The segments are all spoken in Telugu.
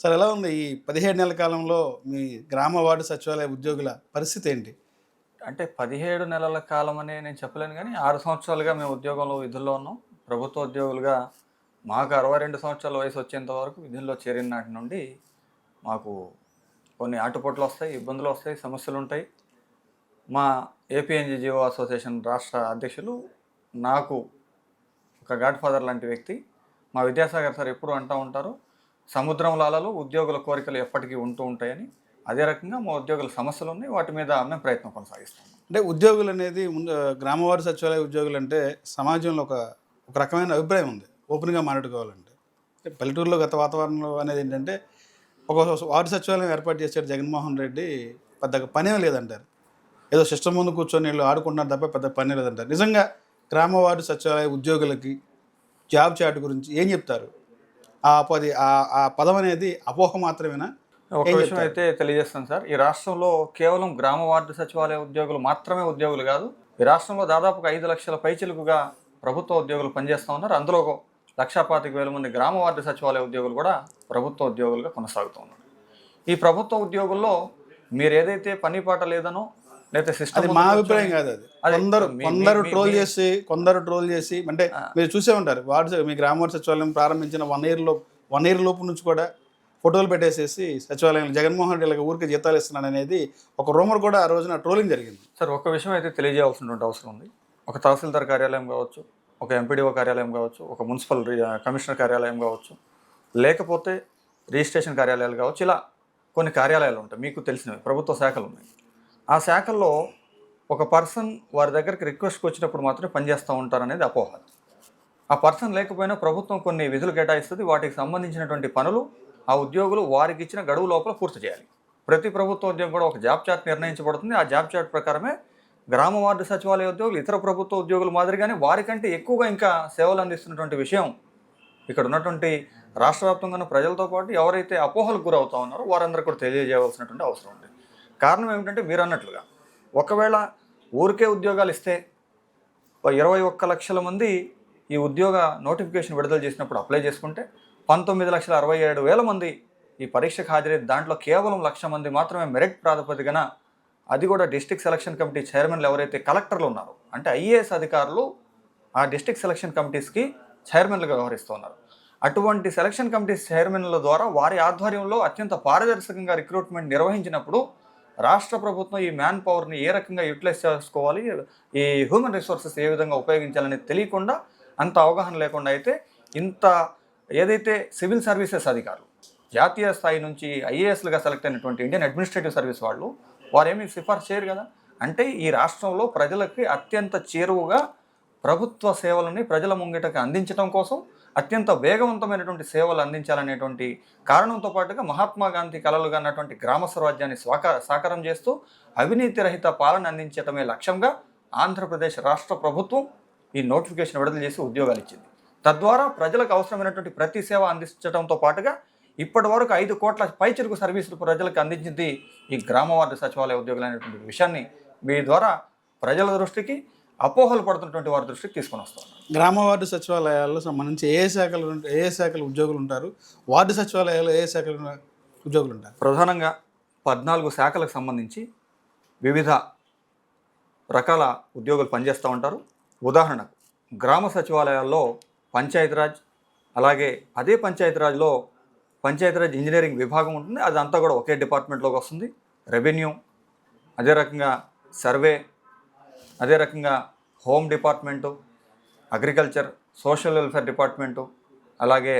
సార్ ఎలా ఉంది ఈ 17 నెలల కాలంలో మీ గ్రామ వార్డు సచివాలయ ఉద్యోగుల పరిస్థితి ఏంటి? అంటే 17 నెలల కాలం అని నేను చెప్పలేను గానీ, 6 సంవత్సరాలుగా మేము ఉద్యోగంలో విధుల్లో ఉన్నాం. ప్రభుత్వ ఉద్యోగులుగా మాకు 62 సంవత్సరాల వయసు వచ్చేంత వరకు విధుల్లో చేరిన నాటి నుండి మాకు కొన్ని ఆటుపోట్లొస్తాయి, ఇబ్బందులొస్తాయి, సమస్యలుంటాయి. మా ఏపీఎన్‌జీఓ అసోసియేషన్ రాష్ట్ర అధ్యక్షులు నాకు ఒక గాడ్ ఫాదర్ లాంటి వ్యక్తి. మా విద్యాసాగర్ సార్ ఎప్పుడూ అంటూ ఉంటారు, సముద్రంలో అలలు ఉద్యోగుల కోరికలు ఎప్పటికీ ఉంటూ ఉంటాయని. అదే రకంగా మా ఉద్యోగుల సమస్యలు ఉన్నాయి, వాటి మీద మేము ప్రయత్నం కొనసాగిస్తాం. అంటే ఉద్యోగులు అనేది ముందు గ్రామ వార్డు సచివాలయ ఉద్యోగులు అంటే సమాజంలో ఒక ఒక రకమైన అభిప్రాయం ఉంది ఓపెన్గా మాట్లాడుకోవాలంటే. పల్లెటూరులో గత వాతావరణంలో అనేది ఏంటంటే ఒక వార్డు సచివాలయం ఏర్పాటు చేశాడు జగన్మోహన్ రెడ్డి, పెద్దగా పనేం లేదంటారు. ఏదో సిస్టమ్ ముందు కూర్చొని వీళ్ళు ఆడుకుంటున్నారు తప్ప పెద్ద పనే లేదంటారు. నిజంగా గ్రామ వార్డు సచివాలయ ఉద్యోగులకి జాబ్ చాట్ గురించి ఏం చెప్తారు? ఆ పదం అనేది అపోహ మాత్రమేనా? ఒక విషయం అయితే తెలియజేస్తాను సార్. ఈ రాష్ట్రంలో కేవలం గ్రామ వార్డు సచివాలయ ఉద్యోగులు మాత్రమే ఉద్యోగులు కాదు. ఈ రాష్ట్రంలో దాదాపుగా 5 లక్షల పైచిలుకుగా ప్రభుత్వ ఉద్యోగులు పనిచేస్తూ ఉన్నారు. అందులో 1,25,000 మంది గ్రామ వార్డు సచివాలయ ఉద్యోగులు కూడా ప్రభుత్వ ఉద్యోగులుగా కొనసాగుతూ ఉన్నారు. ఈ ప్రభుత్వ ఉద్యోగుల్లో మీరు ఏదైతే పని పాట లేదనో లేకపోతే సిస్టమ్, మా అభిప్రాయం కాదు అది. కొందరు ట్రోల్ చేసి అంటే మీరు చూసే ఉంటారు. మీ గ్రామ వార్డు సచివాలయం ప్రారంభించిన 1 ఇయర్ లోపు నుంచి కూడా ఫోటోలు పెట్టేసేసి సచివాలయం జగన్మోహన్ రెడ్డి ఊరికి జీతాలు ఇస్తున్నాడు అనేది ఒక రూమర్ కూడా ఆ రోజున ట్రోలింగ్ జరిగింది. సార్, ఒక విషయం అయితే తెలియజేయాల్సినటువంటి అవసరం ఉంది. ఒక తహసీల్దార్ కార్యాలయం కావచ్చు, ఒక ఎంపీడీఓ కార్యాలయం కావచ్చు, ఒక మున్సిపల్ కమిషనర్ కార్యాలయం కావచ్చు, లేకపోతే రిజిస్ట్రేషన్ కార్యాలయాలు కావచ్చు, ఇలా కొన్ని కార్యాలయాలు ఉంటాయి, మీకు తెలిసినవి ప్రభుత్వ శాఖలు ఉన్నాయి. ఆ శాఖల్లో ఒక పర్సన్ వారి దగ్గరికి రిక్వెస్ట్కి వచ్చినప్పుడు మాత్రమే పనిచేస్తూ ఉంటారనేది అపోహ. ఆ పర్సన్ లేకపోయినా ప్రభుత్వం కొన్ని విధులు కేటాయిస్తుంది. వాటికి సంబంధించినటువంటి పనులు ఆ ఉద్యోగులు వారికి ఇచ్చిన గడువు లోపల పూర్తి చేయాలి. ప్రతి ప్రభుత్వ ఉద్యోగం కూడా ఒక జాబ్ చార్ట్ నిర్ణయించబడుతుంది. ఆ జాబ్ చార్ట్ ప్రకారమే గ్రామ వార్డు సచివాలయ ఉద్యోగులు ఇతర ప్రభుత్వ ఉద్యోగుల మాదిరిగానే వారికంటే ఎక్కువగా ఇంకా సేవలు అందిస్తున్నటువంటి విషయం ఇక్కడ ఉన్నటువంటి రాష్ట్ర వ్యాప్తంగా ప్రజలతో పాటు ఎవరైతే అపోహలకు గురవుతూ ఉన్నారో వారందరూ కూడా తెలియజేయవలసినటువంటి అవసరం ఉంది. కారణం ఏమిటంటే మీరు అన్నట్లుగా ఒకవేళ ఊరికే ఉద్యోగాలు ఇస్తే 21 లక్షల మంది ఈ ఉద్యోగ నోటిఫికేషన్ విడుదల చేసినప్పుడు అప్లై చేసుకుంటే 19,67,000 మంది ఈ పరీక్షకు హాజరై దాంట్లో కేవలం 1,00,000 మంది మాత్రమే మెరిట్ ప్రాతిపదికన, అది కూడా డిస్ట్రిక్ట్ సెలక్షన్ కమిటీ చైర్మన్లు ఎవరైతే కలెక్టర్లు ఉన్నారో అంటే ఐఏఎస్ అధికారులు ఆ డిస్ట్రిక్ట్ సెలక్షన్ కమిటీస్కి చైర్మన్లుగా వ్యవహరిస్తున్నారు. అటువంటి సెలక్షన్ కమిటీస్ చైర్మన్ల ద్వారా వారి ఆధ్వర్యంలో అత్యంత పారదర్శకంగా రిక్రూట్మెంట్ నిర్వహించినప్పుడు రాష్ట్ర ప్రభుత్వం ఈ మ్యాన్ పవర్ని ఏ రకంగా యూటిలైజ్ చేసుకోవాలి, ఈ హ్యూమన్ రిసోర్సెస్ ఏ విధంగా ఉపయోగించాలని తెలియకుండా, అంత అవగాహన లేకుండా అయితే ఇంత ఏదైతే సివిల్ సర్వీసెస్ అధికారులు జాతీయ స్థాయి నుంచి ఐఏఎస్లుగా సెలెక్ట్ అయినటువంటి ఇండియన్ అడ్మినిస్ట్రేటివ్ సర్వీస్ వారేమీ సిఫార్సు చేయరు కదా. అంటే ఈ రాష్ట్రంలో ప్రజలకి అత్యంత చేరువుగా ప్రభుత్వ సేవలని ప్రజల ముంగిటకి అందించడం కోసం అత్యంత వేగవంతమైనటువంటి సేవలు అందించాలనేటువంటి కారణంతో పాటుగా మహాత్మా గాంధీ కలలుగా అన్నటువంటి గ్రామ స్వరాజ్యాన్ని సాకారం చేస్తూ అవినీతి రహిత పాలన అందించడమే లక్ష్యంగా ఆంధ్రప్రదేశ్ రాష్ట్ర ప్రభుత్వం ఈ నోటిఫికేషన్ విడుదల చేసి ఉద్యోగాలు ఇచ్చింది. తద్వారా ప్రజలకు అవసరమైనటువంటి ప్రతి సేవ అందించడంతో పాటుగా ఇప్పటి వరకు 5 కోట్ల పైచిలుకు సర్వీసులు ప్రజలకు అందించింది ఈ గ్రామ వార్డు సచివాలయ ఉద్యోగులు అనేటువంటి విషయాన్ని మీ ద్వారా ప్రజల దృష్టికి, అపోహలు పడుతున్నటువంటి వారి దృష్టికి తీసుకొని వస్తాం. గ్రామ వార్డు సచివాలయాల్లో సంబంధించి ఏ శాఖలు ఉద్యోగులు ఉంటారు? వార్డు సచివాలయాల్లో ఏ శాఖలు ఉద్యోగులు ఉంటారు? ప్రధానంగా 14 శాఖలకు సంబంధించి వివిధ రకాల ఉద్యోగులు పనిచేస్తూ ఉంటారు. ఉదాహరణకు గ్రామ సచివాలయాల్లో పంచాయతీరాజ్, అలాగే అదే పంచాయతీరాజ్లో పంచాయతీరాజ్ ఇంజనీరింగ్ విభాగం ఉంటుంది, అదంతా కూడా ఒకే డిపార్ట్మెంట్లోకి వస్తుంది. రెవెన్యూ, అదే రకంగా సర్వే, అదే రకంగా home department, agriculture, social welfare department, అలాగే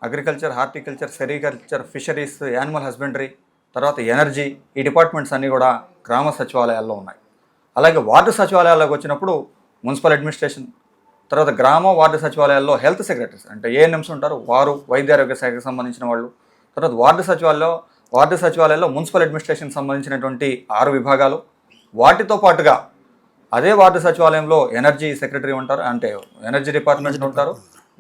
agriculture, horticulture, sericulture, fisheries, animal husbandry, తర్వాత ఎనర్జీ, ఈ డిపార్ట్మెంట్స్ అన్నీ కూడా గ్రామ సచివాలయాల్లో ఉన్నాయి. అలాగే వార్డు సచివాలయాల్లోకి వచ్చినప్పుడు మున్సిపల్ అడ్మినిస్ట్రేషన్, తర్వాత గ్రామ వార్డు సచివాలయాల్లో హెల్త్ సెక్రటరీస్ అంటే ఏఎన్ఎంస్ ఉంటారు, వారు వైద్య ఆరోగ్య శాఖకు సంబంధించిన వాళ్ళు. తర్వాత వార్డు సచివాలయాల్లో మున్సిపల్ అడ్మినిస్ట్రేషన్కి సంబంధించినటువంటి 6 విభాగాలు. వాటితో పాటుగా అదే వార్డు సచివాలయంలో ఎనర్జీ సెక్రటరీ ఉంటారు, అంటే ఎనర్జీ డిపార్ట్మెంట్ ఉంటారు.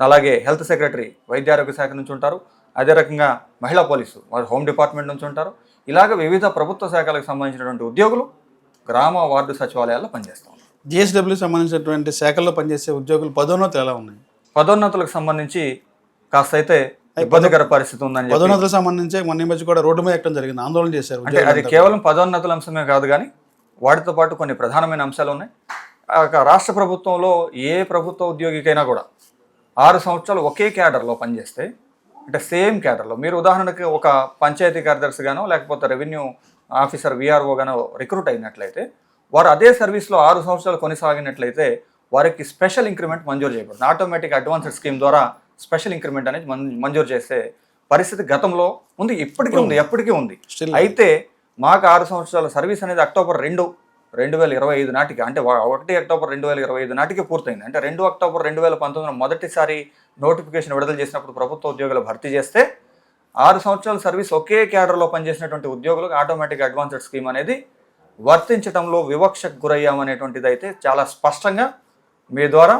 అలాగే హెల్త్ సెక్రటరీ వైద్య ఆరోగ్య శాఖ నుంచి ఉంటారు. అదే రకంగా మహిళా పోలీసు వారు హోమ్ డిపార్ట్మెంట్ నుంచి ఉంటారు. ఇలాగ వివిధ ప్రభుత్వ శాఖలకు సంబంధించినటువంటి ఉద్యోగులు గ్రామ వార్డు సచివాలయాల్లో పనిచేస్తూ ఉంటారు. జిఎస్డబ్ల్యూ సంబంధించినటువంటి శాఖల్లో పనిచేసే ఉద్యోగులు పదోన్నతులు ఎలా ఉన్నాయి? పదోన్నతులకు సంబంధించి కాస్త అయితే ఇబ్బందికర పరిస్థితి ఉందని చెప్పి. పదోన్నతులకు సంబంధించి మొన్న ఈ మధ్య కూడా రోడ్డు మీద ఎక్కడం జరిగింది, ఆందోళన చేశారు అంటే అది కేవలం పదోన్నతుల అంశమే కాదు, కానీ వాటితో పాటు కొన్ని ప్రధానమైన అంశాలు ఉన్నాయి. రాష్ట్ర ప్రభుత్వంలో ఏ ప్రభుత్వ ఉద్యోగికైనా కూడా 6 సంవత్సరాలు ఒకే క్యాడర్లో పనిచేస్తే, అంటే సేమ్ క్యాడర్లో, మీరు ఉదాహరణకి ఒక పంచాయతీ కార్యదర్శిగానో లేకపోతే రెవెన్యూ ఆఫీసర్ విఆర్ఓ గానో రిక్రూట్ అయినట్లయితే, వారు అదే సర్వీస్లో 6 సంవత్సరాలు కొనసాగినట్లయితే వారికి స్పెషల్ ఇంక్రిమెంట్ మంజూరు చేయబడుతుంది. ఆటోమేటిక్ అడ్వాన్స్డ్ స్కీమ్ ద్వారా స్పెషల్ ఇంక్రిమెంట్ అనేది మంజూరు చేసే పరిస్థితి గతంలో ఉంది, ఇప్పటికీ ఉంది, ఎప్పటికీ ఉంది. అయితే మాకు 6 సంవత్సరాల సర్వీస్ అనేది అక్టోబర్ 2, 2025 నాటికి, అంటే 1 అక్టోబర్ 2025 నాటికి పూర్తయింది. అంటే 2 అక్టోబర్ 2019 మొదటిసారి నోటిఫికేషన్ విడుదల చేసినప్పుడు ప్రభుత్వ ఉద్యోగులు భర్తీ చేస్తే 6 సంవత్సరాల సర్వీస్ ఒకే క్యాడర్లో పనిచేసినటువంటి ఉద్యోగులకు ఆటోమేటిక్ అడ్వాన్స్డ్ స్కీమ్ అనేది వర్తించడంలో వివక్షకు గురయ్యామనేటువంటిది అయితే చాలా స్పష్టంగా మీ ద్వారా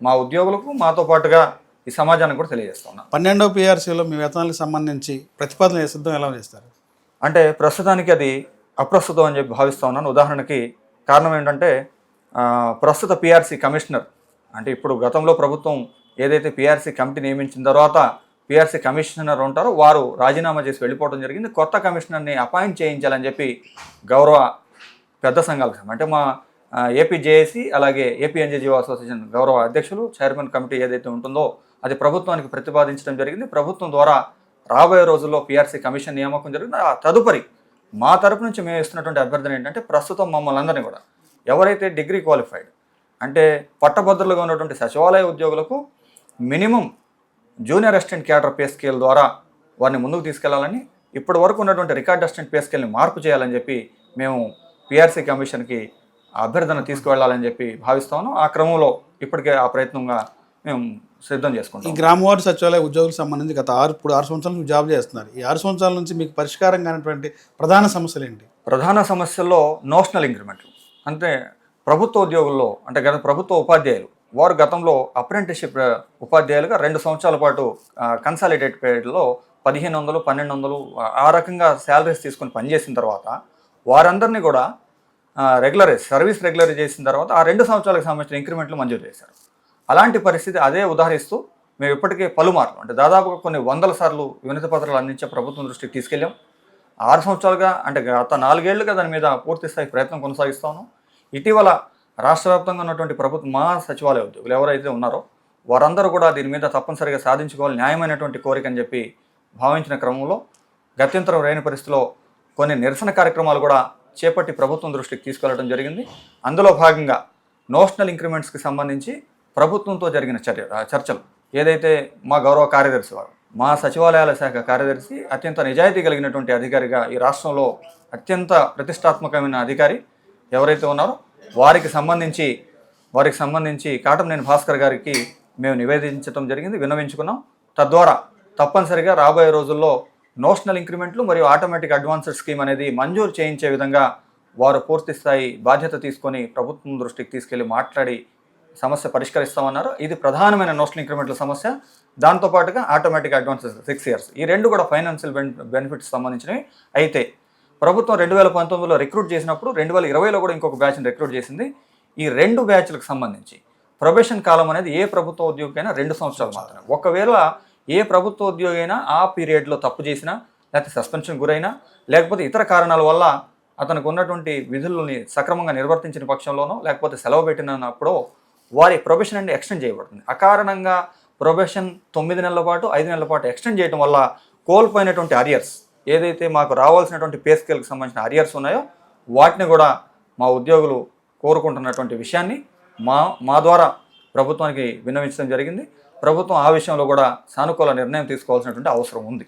మా ఉద్యోగులకు, మాతో పాటుగా ఈ సమాజానికి కూడా తెలియజేస్తున్నాం. 12వ PRCలో మీ వేతనాలకు సంబంధించి ప్రతిపాదన సిద్ధం ఎలా చేస్తారు? అంటే ప్రస్తుతానికి అది అప్రస్తుతం అని చెప్పి భావిస్తూ ఉన్నాను. ఉదాహరణకి కారణం ఏంటంటే, ప్రస్తుత PRC కమిషనర్, అంటే ఇప్పుడు గతంలో ప్రభుత్వం ఏదైతే PRC కమిటీ నియమించిన తర్వాత PRC కమిషనర్ ఉంటారో వారు రాజీనామా చేసి వెళ్ళిపోవడం జరిగింది. కొత్త కమిషనర్ని అపాయింట్ చేయించాలని చెప్పి గౌరవ పెద్ద సంఘాలకు, అంటే మా APJC అలాగే APNGO అసోసియేషన్ గౌరవ అధ్యక్షులు, చైర్మన్ కమిటీ ఏదైతే ఉంటుందో అది ప్రభుత్వానికి ప్రతిపాదించడం జరిగింది. ప్రభుత్వం ద్వారా రాబోయే రోజుల్లో PRC కమిషన్ నియామకం జరిగింది. ఆ తదుపరి మా తరపు నుంచి మేము ఇస్తున్నటువంటి అభ్యర్థన ఏంటంటే, ప్రస్తుతం మమ్మల్ని అందరినీ కూడా ఎవరైతే డిగ్రీ క్వాలిఫైడ్, అంటే పట్టభద్రులుగా ఉన్నటువంటి సచివాలయ ఉద్యోగులకు minimum junior assistant cadre pay scale ద్వారా వారిని ముందుకు తీసుకెళ్లాలని, ఇప్పటి వరకు ఉన్నటువంటి రికార్డ్ అసిస్టెంట్ పే స్కేల్ని మార్పు చేయాలని చెప్పి మేము PRC కమిషన్కి అభ్యర్థన తీసుకువెళ్లాలని చెప్పి భావిస్తాను. ఆ క్రమంలో ఇప్పటికే ఆ ప్రయత్నంగా మేము సిద్ధం చేసుకుంటాం. ఈ గ్రామ వార్డు సచివాలయ ఉద్యోగులకు సంబంధించి గత 6 సంవత్సరాల నుంచి జాబ్ చేస్తున్నారు. ఈ 6 సంవత్సరాల నుంచి మీకు పరిష్కారం కానటువంటి ప్రధాన సమస్యలు ఏంటి? ప్రధాన సమస్యల్లో నోషనల్ ఇంక్రిమెంట్లు. అంటే ప్రభుత్వ ఉద్యోగుల్లో, అంటే గత ప్రభుత్వ ఉపాధ్యాయులు, వారు గతంలో అప్రెంటిస్షిప్ ఉపాధ్యాయులుగా 2 సంవత్సరాల పాటు కన్సాలిడేట్ పీరియడ్లో 1500, 1200 ఆ రకంగా శాలరీస్ తీసుకొని పనిచేసిన తర్వాత వారందరినీ కూడా సర్వీస్ రెగ్యులరైజ్ చేసిన తర్వాత ఆ 2 సంవత్సరాలకు సంబంధించిన ఇంక్రిమెంట్లు మంజూరు చేశారు. అలాంటి పరిస్థితి అదే ఉదాహరిస్తూ మేము ఇప్పటికే పలుమార్లు, అంటే దాదాపుగా కొన్ని 100 సార్లు వినతి పత్రాలు అందించే ప్రభుత్వం దృష్టికి తీసుకెళ్ళాం. 6 సంవత్సరాలుగా, అంటే గత 4 ఏళ్లుగా దాని మీద పూర్తి స్థాయి ప్రయత్నం కొనసాగిస్తాను. ఇటీవల రాష్ట్ర వ్యాప్తంగా ఉన్నటువంటి మా సచివాలయ ఉద్యోగులు ఎవరైతే ఉన్నారో వారందరూ కూడా దీని మీద తప్పనిసరిగా సాధించుకోవాలి, న్యాయమైనటువంటి కోరిక అని చెప్పి భావించిన క్రమంలో గత్యంతరం లేని పరిస్థితిలో కొన్ని నిరసన కార్యక్రమాలు కూడా చేపట్టి ప్రభుత్వం దృష్టికి తీసుకెళ్లడం జరిగింది. అందులో భాగంగా నోషనల్ ఇంక్రిమెంట్స్కి సంబంధించి ప్రభుత్వంతో జరిగిన చర్చలు ఏదైతే మా గౌరవ కార్యదర్శి వారు, మా సచివాలయాల శాఖ కార్యదర్శి అత్యంత నిజాయితీ కలిగినటువంటి అధికారిగా, ఈ రాష్ట్రంలో అత్యంత ప్రతిష్టాత్మకమైన అధికారి ఎవరైతే ఉన్నారో వారికి సంబంధించి కాటంనేని భాస్కర్ గారికి మేము నివేదించడం జరిగింది, విన్నవించుకున్నాం. తద్వారా తప్పనిసరిగా రాబోయే రోజుల్లో నోషనల్ ఇంక్రిమెంట్లు మరియు ఆటోమేటిక్ అడ్వాన్స్డ్ స్కీమ్ అనేది మంజూరు చేయించే విధంగా వారు పూర్తి స్థాయి బాధ్యత తీసుకొని ప్రభుత్వం దృష్టికి తీసుకెళ్లి మాట్లాడి సమస్య పరిష్కరిస్తామన్నారు. ఇది ప్రధానమైన నోషనల్ ఇంక్రిమెంట్ల సమస్య. దాంతోపాటుగా ఆటోమేటిక్ అడ్వాన్స్డ్ 6 years, ఈ 2 కూడా ఫైనాన్షియల్ బెనిఫిట్స్ సంబంధించినవి. అయితే ప్రభుత్వం 2019లో రిక్రూట్ చేసినప్పుడు 2020లో కూడా ఇంకొక బ్యాచ్ని రిక్రూట్ చేసింది. ఈ 2 బ్యాచ్లకు సంబంధించి ప్రొబేషన్ కాలం అనేది ఏ ప్రభుత్వ ఉద్యోగికైనా 2 సంవత్సరాలు మాత్రమే. ఒకవేళ ఏ ప్రభుత్వ ఉద్యోగి అయినా ఆ పీరియడ్లో తప్పు చేసినా, లేకపోతే సస్పెన్షన్ గురైనా, లేకపోతే ఇతర కారణాల వల్ల అతనికి ఉన్నటువంటి విధులని సక్రమంగా నిర్వర్తించిన పక్షంలోనో, లేకపోతే సెలవు పెట్టినప్పుడు వారి ప్రొబేషన్ అనేది ఎక్స్టెండ్ చేయబడుతుంది. అకారణంగా ప్రొబేషన్ 9 నెలల పాటు, 5 నెలల పాటు ఎక్స్టెండ్ చేయడం వల్ల కోల్పోయినటువంటి అరియర్స్, ఏదైతే మాకు రావాల్సినటువంటి పే స్కేల్కి సంబంధించిన అరియర్స్ ఉన్నాయో వాటిని కూడా మా ఉద్యోగులు కోరుకుంటున్నటువంటి విషయాన్ని మా ద్వారా ప్రభుత్వానికి విన్నవించడం జరిగింది. ప్రభుత్వం ఆ విషయంలో కూడా సానుకూల నిర్ణయం తీసుకోవాల్సినటువంటి అవసరం ఉంది.